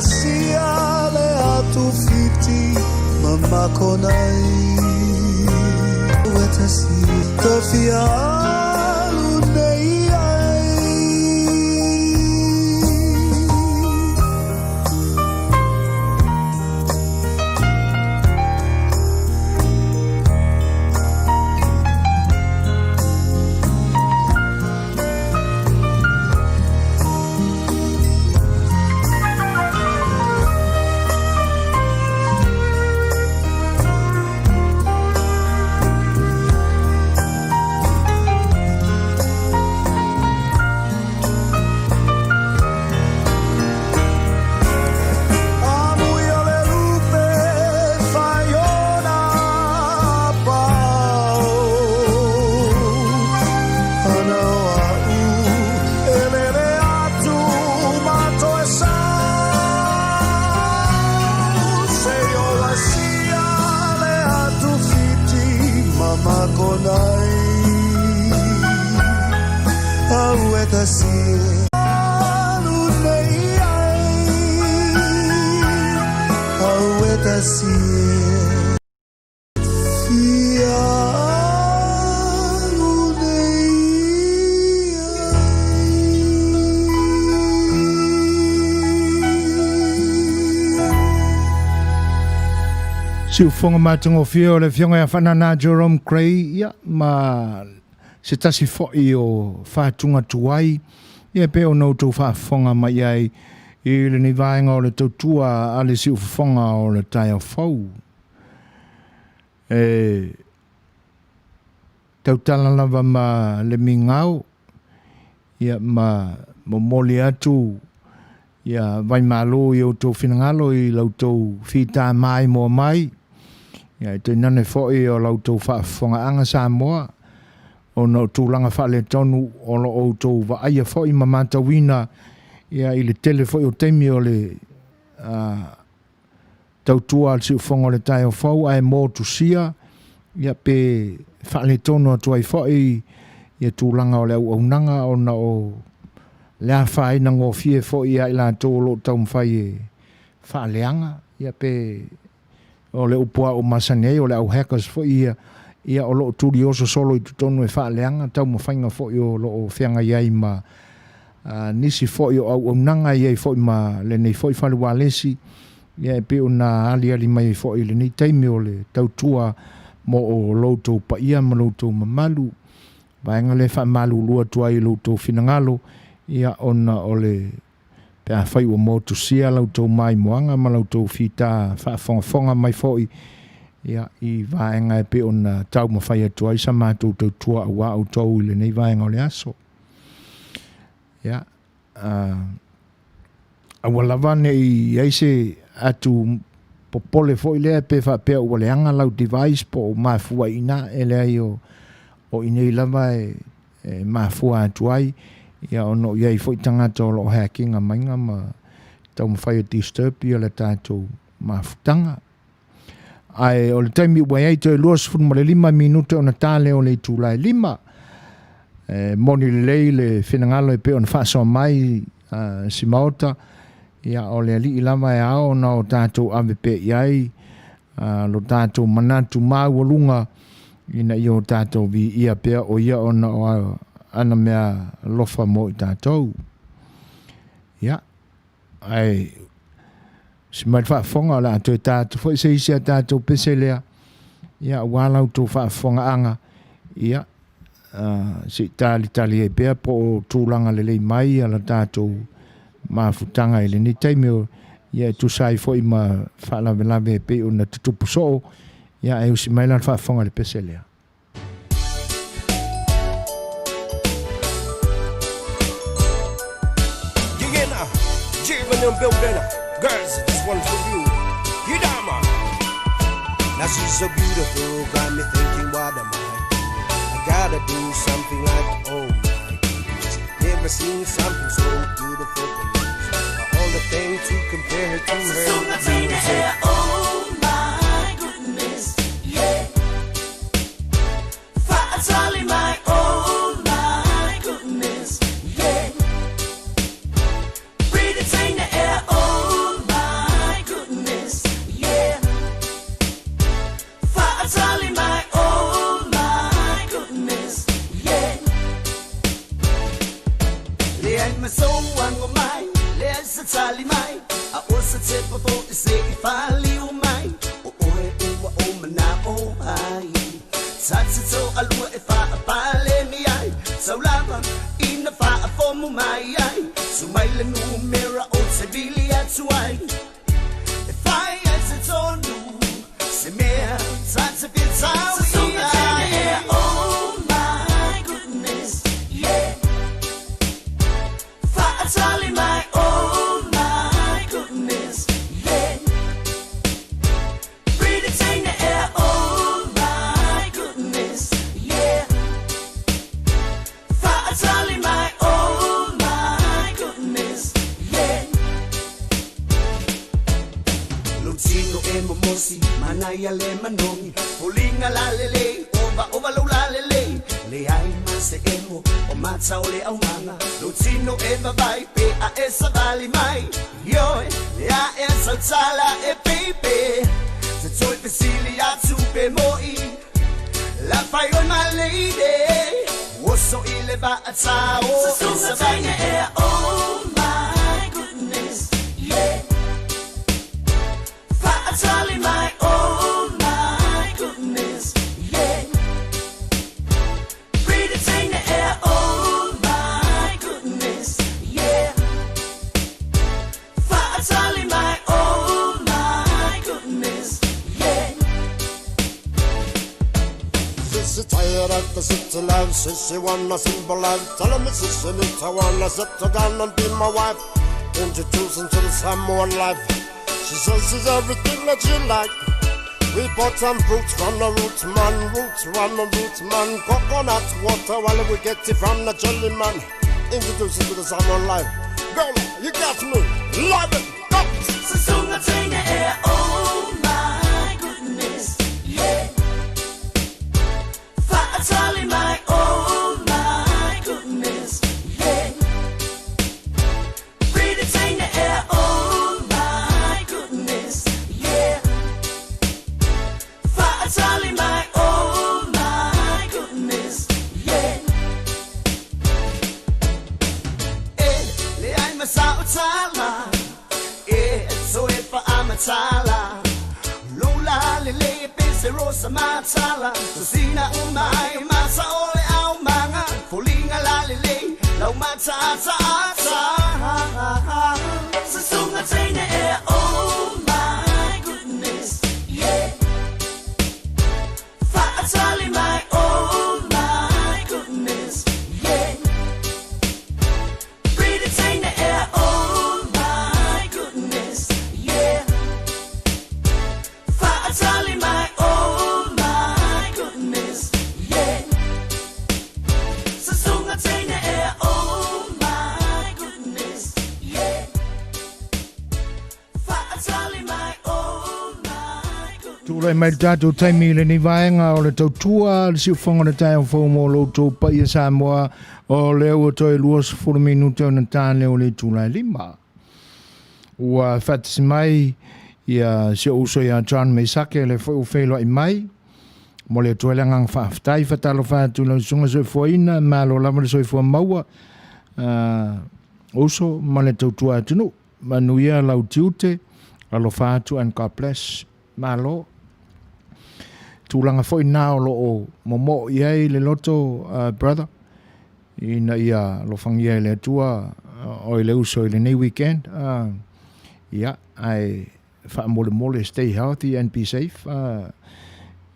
sia le atu fiti mama konai wetasi tofia lunei ai Si ufonga matungo fio le fionga ya whanana Jerome Cray ia ma se tasi fo'i o whātunga tuai ia pe o nou tau whaafonga mai ai i le ni vaenga o le tautua a le si ufonga o le tai au fau tautala lava ma le mingau ia ma momoli atu ia vai malo i o tau whinangalo i lau tau whita mai mo mai ia te nane fo'i o lau tau whaafonga anga sa moa o no tūlanga whale tonu o lo o tau wa aia fo'i ma matawina ia i le tele fo'i o teimi o le tautua al si ufonga o le tai o fau ai mō tusia ia pe whale tonu atu ai fo'i ia tūlanga o le au aunanga o na o lea whai na ngō fie fo'i ai la tō lo tau mwhai e whaleanga ia pe o le upua o masanei o le au hackers fo'i ia o lo tūri oso solo i tutonu e whaleanga tau mwhainga fo'i o lo o whianga iai ma nisi fo'i o au aunanga iai fo'i ma le nei fo'i whale walesi ia pe o na ali mai fo'i le nei taimi o le tautua mo o loutou pa ia ma loutou mamalu vaenga le wha malu lua tuai loutou finangalo ia ona o le pea whai o motu sia loutou mai moanga ma loutou fita whaafonga mai fo'i ia i vaenga e pe ona tau ma whai atuai sa mātou tautua awa au tau i le nei vaenga o le aso ia awalawane i eise atu popole fo'i lea pe whapea ua leanga lau device po o mafua ina e lea i o inei lava e mafua atuai ia ono iai fo'i tangata o lo hacking a mainga ma tau mawhai o disturb i o le tātou mafutanga ai o le taimi ua iai toi luas funu ma le 5 minute o na tāle o le tūlai 5 moni le lei le whinangalo e pe o na whaasoa mai si maota ia o le ali lava e ao na o tātou ave pe iai lo tātou manatu mau alunga ina i o tātou vi ia pea o ia o na o ana mea lofa mo i tātou ia ai si mai whaafonga o la atu e tātou fo i se isi a tātou pese lea ia walau tō whaafonga anga ia si tali e pea po o tūlanga lelei mai ala tātou mafutanga ele ni taimi o ia tu sai foi ma fala velave pe una tupu so ia e usi mai lan fa fonga le peselea Yena Jivan and Building girls this one for you Yidama now she's so beautiful got me thinking what am I gotta do something like oh my goodness never seen something so beautiful all the things to compare her to her. So much in the hair, oh my goodness, yeah. Fat Sally, my oh my goodness, yeah. Pretty in the air, oh my my soul one go mai let's tali mai a osa te po se fali o mai o o mana o ai satso alua e fa pale mi ai so lava in the fa for mu mai ai so mai le nu mera o se bilia tu ai if I as it's on you se me satso bit so oh my goodness yeah fa tali mai oh my goodness yeah breathe it in the air oh my goodness yeah fa tali mai oh my goodness yeah Lucino e momosi Manuia le manongi Polinga la lele Ova lo la lele Le ai mase emo O matza o le au manga Lucino e babai Pe a esa vali mai Yo le a esa tala e pepe Se toi pesili a tu pe moi La Fai'oa my lady Oso ile ba a tao Sa vaina e oh my goodness yeah Tali my oh my goodness yeah breathe it in the air oh my goodness yeah Tali my oh my goodness yeah Sissy tired of the city life, Sissy wanna simple life. Tell me Sissy need to wanna settle down and be my wife. Introducing to the Samoan life. She says she's everything that you like. We bought some fruits from the roots man, coconut water while we get it from the jelly man. Introducing to the Samoan life. Girl, you got me, love it, go! Sunga in the air oh my goodness yeah Tali my oh my goodness yeah breathe it in the air oh my goodness yeah Tali my oh my goodness yeah le ai masao tala so if I'm a tala Lola lele pese rosa matala Sina umai masa ole au manga Folinga la lele lau mata ata Sasunga tina air oh my goodness yeah Tali my oh my goodness yeah breathe it in the air oh my goodness yeah Tali my oh my goodness yeah Sasunga tina air oh my goodness yeah Tali my oh my goodness Tūrei mai tātou taimi le ni vaenga o le tautua, le siu whanga le tai o whau mō loutou pa ia Samoa o leo o toi luas 4 minute o na tāne o le tūlai lima. Ua whatisi mai ia si uso ia John Meisake le whau whailua i mai, mo le tuelangang whaaftai whatalo whaatu lau sunga soi fuaina, malo lama le soi fua maua, uso ma le tautua atunu, Manuia lau tiute, alo whaatu and God bless, malo. Tūlanga foi nā o loo momo iai le loto brother ina ia lo whangia le atua o i le uso i le nei weekend ia ai wha mole stay healthy and be safe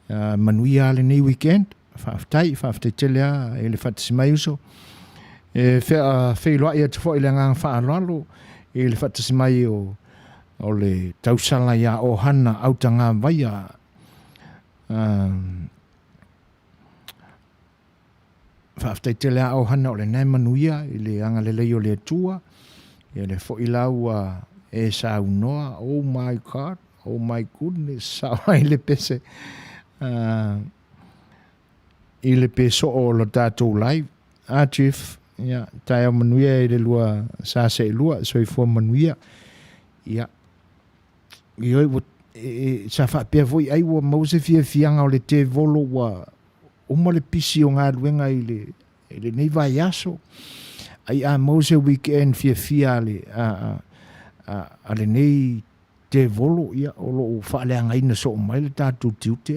Manuia le nei weekend whaaftai telea i le whatasimai uso whea whailoa ia te fo i le ngang whaalalo i le whatasimai o le tausala ia o hana autanga vaia whaaftai te lea au hana o le nai Manuia i le anga le leo le atua i le fo i lau e sa unoa oh my god oh my goodness sa i le pese i le peso o lo tātou live chief ia tai au Manuia i le lua sa se lua so i fua Manuia ia i oi sa fa pe voi ai wa mose fia fianga o le te volo wa o mo le pisi o ngā ruenga i le nei vai aso ai a mose weekend fia le ale nei te volo ia o lo whaaleanga ina so o mai le tātou tiute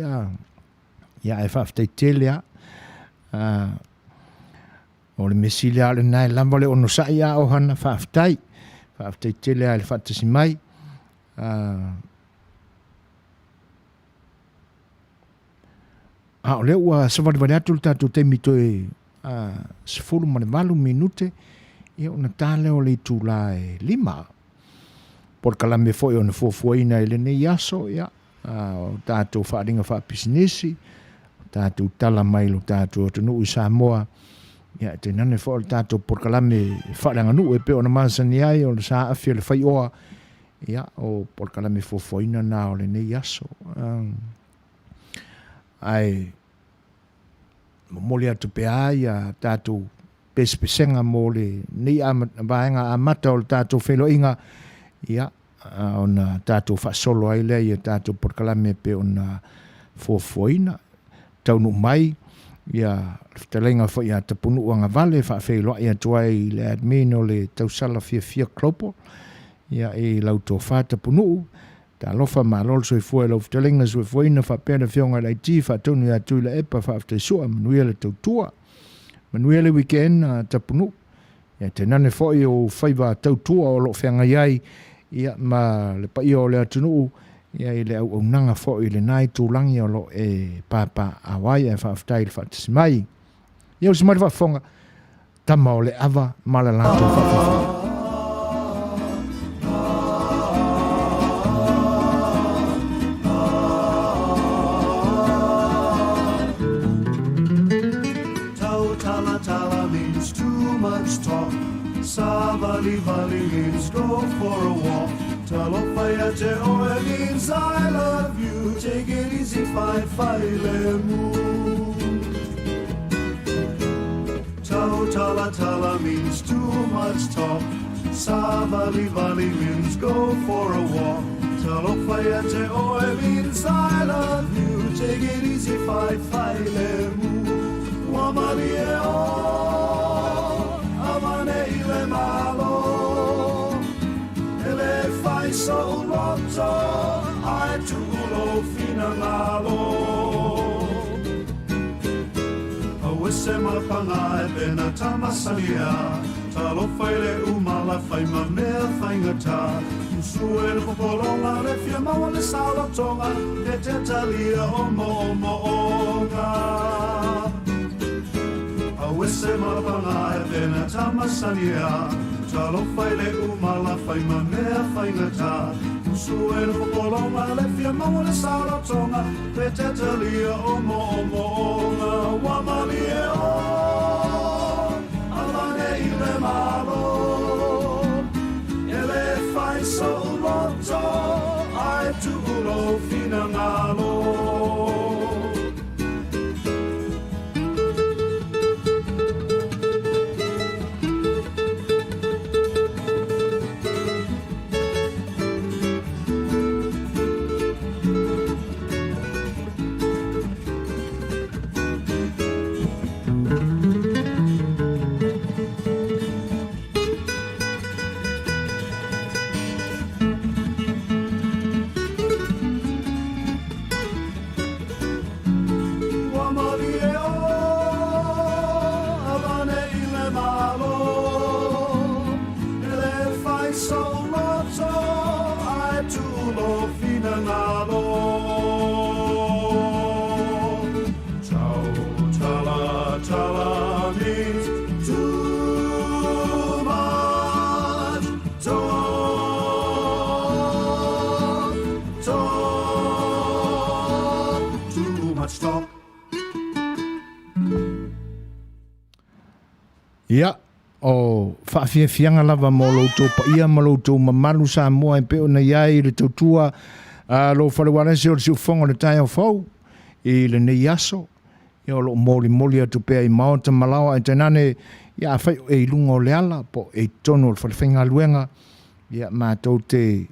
ia e whaaftei a o le mesile ale nai lamba le ono sa ia o hana whaaftei tele a le whaatasi mai o le ua savaliwale atu le tātou te mito sefulu ma le valu minute ia ona tāle o le tūla e 5 por kalame foi ona fuafuaina i lenei aso ia o tātou whaaringa whaapisinisi tātou tala mai lo tātou atunuu i Samoa ia te nane fo le tātou por kalame whaaranga nu e pe ona masani ai o le sa afia le Fai'oa ia o por kalame fuafuaina na o lenei aso ai mole atu pe ai a tātou pespesenga mo le nei vaenga amata o le tātou wheloinga ia ona tātou whaasolo ai lea ia tātou por kalame pe ona fuafuaina taunu mai ia talenga fo ia tapunu anga vale whaafeiloa ia tuai le admin o le tausala fia klopo ia e lauto whaatapunu ta lofa malol soifua lau talenga soifuaina whaapena whionga lai ti whaatonu ia tui la epa whaafteisua Manuia le tautua Manuia le weekend tapunu ia te nane fo i o whaiva tautua o lo whianga iai ia ma le pa o le atunu ia i le au nanga fo i le nai tūlangi o lo e papa awai e whaaftai le whaatasi mai ia o si mai whaafonga tama o le ava mala lanto whaafai Tala means too much talk. Savali means go for a walk. Talofaya te oe means I love you. Take it easy, fai le mu. Tala means too much talk. Savali means go for a walk. Talofaya te oe means I love you. Take it easy, fai le mu. Wamali e o, amane i le malo. Ele fai so loto, ai tu ulo fina malo. Awese malapanga e pena tamasalia. Talo fai le umala fai ma mea fai ngata. Musue le popolonga le fia maua le salotonga. E te talia omo onga. Awese malapanga e pena tamasania. Talo fai le umala fai ma mea fai ngata. Musue le popolonga le fia maua le salotonga. E te talia omo onga. Wamali e o, alane i le malo. Ele fai so loto, ai tu ulo fina ngalo. Ia, o whaafianga lava mo loutou pa ia ma loutou mamalu sa moa e peo na iai le tautua lo whalewana se o le siufonga le tai o fau i le nei aso ia o lo moli atu pea i maota malawa e tenane ia whai e ilunga o le ala po e tono le whalewhenga luenga ia mātou te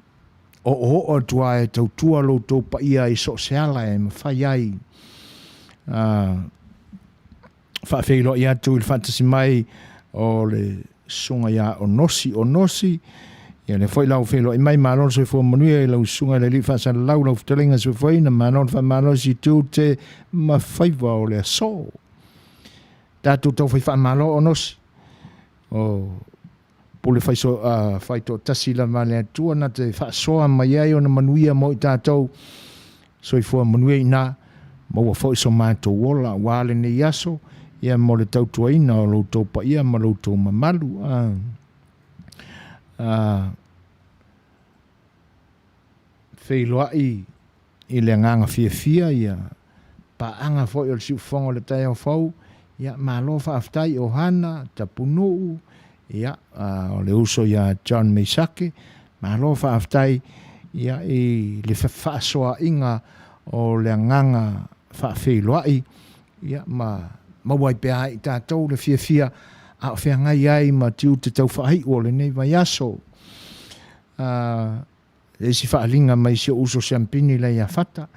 o atua e tautua loutou pa ia i so seala e mawhai ai whaafeilo i atu i le whatasi mai o le sunga ia onosi ia le foi lau felo i mai malo se fo manuia lau sunga le li fa sa lau telinga se foi na malo fa malo si tu te ma fai va o le so tatu to foi fa malo onosi o pule fai so fai to tasila male tu na te fa so mai ai ona manuia mo tatu so i fo manuia ina mo foi so ma to wola wale ni yaso ia mo le tautuaina o lo tau pa ia ma lo tau mamalu feiloai i le nganga fia ia paanga foi o le siufonga le tai au fau ia malo faaftai o hana tapunu ia o le uso ia John Meisake malo faaftai ia i le fafasoa inga o le nganga faafeiloai ia mawai pe ai tātou le fia a whea ngai ai ma tiu te tau whai o le nei vai aso. E si whaalinga mai si uso siampini le ia whata.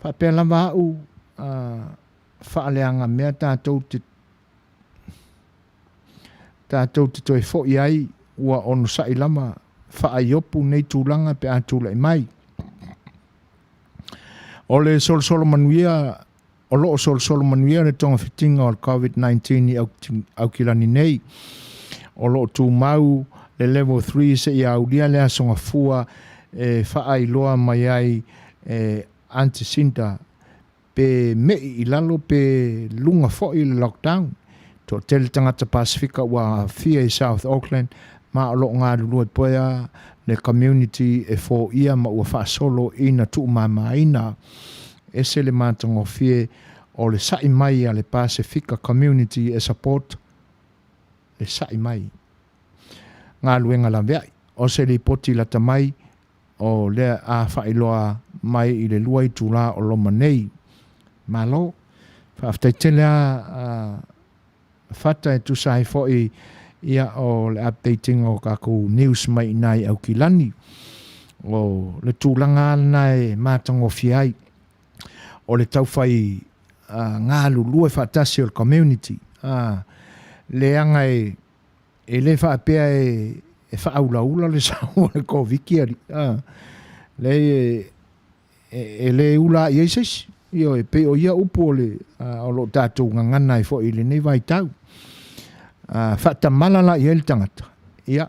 Whapea lama au whaaleanga mea tātou te toi fo i ai ua ono sai lama whaai nei tūlanga pe ātūla i mai. O le sol manuia o loo sol manuia le tonga fitinga o COVID-19 i au kilani nei. O loo tū mau le level 3 se i au lia lea songa fua whaai loa mai ai antisinta pe mei i lalo pe lunga fo i le lockdown. To tele tangata Pasifika wa fia i South Auckland ma o loo ngā lulua poia le community e fo ia ma ua wha solo ina tu mama ina. Ese le mātango fie o le sai mai a le Pasifika community e support le sai mai. Ngā luenga la veai. O se li poti la tamai o le a whailoa mai i le lua i tūla o loma nei. Malo, whaaftai tele a whata e tusai fo ia o le updating o kaku news mai nai au kilani. O le tūlanga nai mātango fiai. O le tauwhai ngā lulua whaatasi o le community. Le anga e le whaapea e whaaulaula le sao le koviki ari. Le e le ula i eises. Io e pe o ia upo le o lo tātou ngangana i fo i le nei vai tau. Whata malala i ele tangata. Ia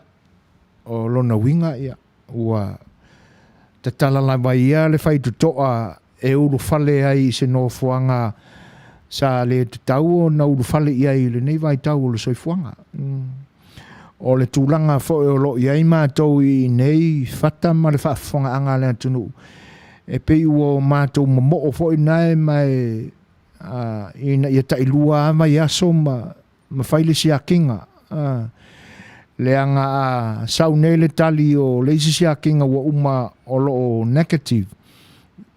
o lona winga ia ua tatalala vai ia le whai tutoa e uru fale ai se no fuanga sa le tau na uru fale ia i le nei vai tau o le soifuanga. O le tūlanga fo e o lo i ai mātou i nei whata ma le whaafonga anga le atunu. E pe uo mātou mo o fo i nai mai ina ia tailua mai aso ma whaile si a kinga. Le anga saune le tali o le isi si a kinga wa uma o lo negative.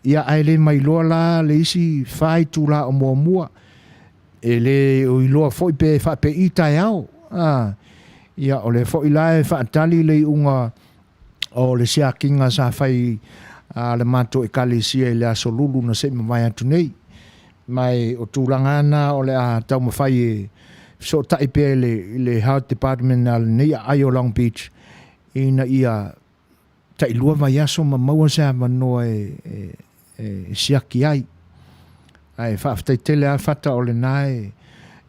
Ia aile mai loa la le isi whai tūla o mua. E le o i loa fo i pe whape i tai au. Ia o le fo i lae whaatali le unga o le si a kinga sa whai le mato e kalisia i le aso lulu na se mai atu nei. Mai o tūlangana o le a tau mawhai e so taipe le Health Department al nei ai o Long Beach. Ina ia tailua mai aso ma maua se a manoa siaki ai. Ai whaaftai tele a whata o le nai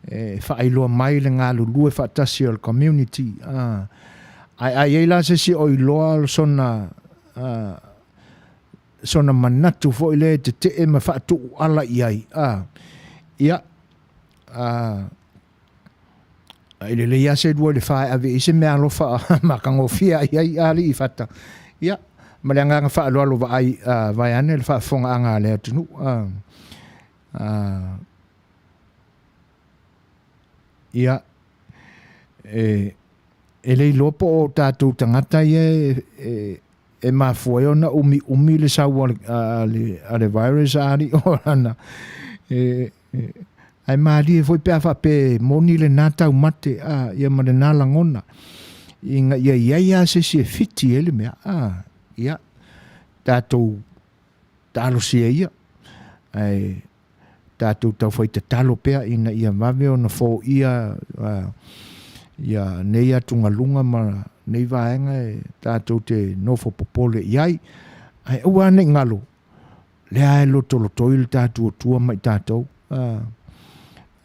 whaailoa mai le ngā lulu e whaatasi o le community. Ai eila se si o iloa sona manatu fo i le te e ma whaatu ala i ai. Ia, ile le ia se dua le whae ave i se mea lofa makango fia i ai ali i whata. Ia, ma le anga wha alo alo vai ane le wha fonga anga le atunu. Ia, e le lopo o tātou tangata e mafua ona umi le sau ale virus ari o ana ai mali foi pe fa pe moni le nata mate ia ma le nala ngona inga ia se fiti ele me ia tatou talo sia ia ai tatou tau foi te talo pe ina ia mave ona fo ia ia nei atunga lunga ma nei vaenga e tātou te nofo popole iai ai ua ne ngalo le ai loto il tātou tua mai tātou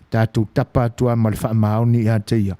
tātou tapa tua ma le wha maoni ia te ia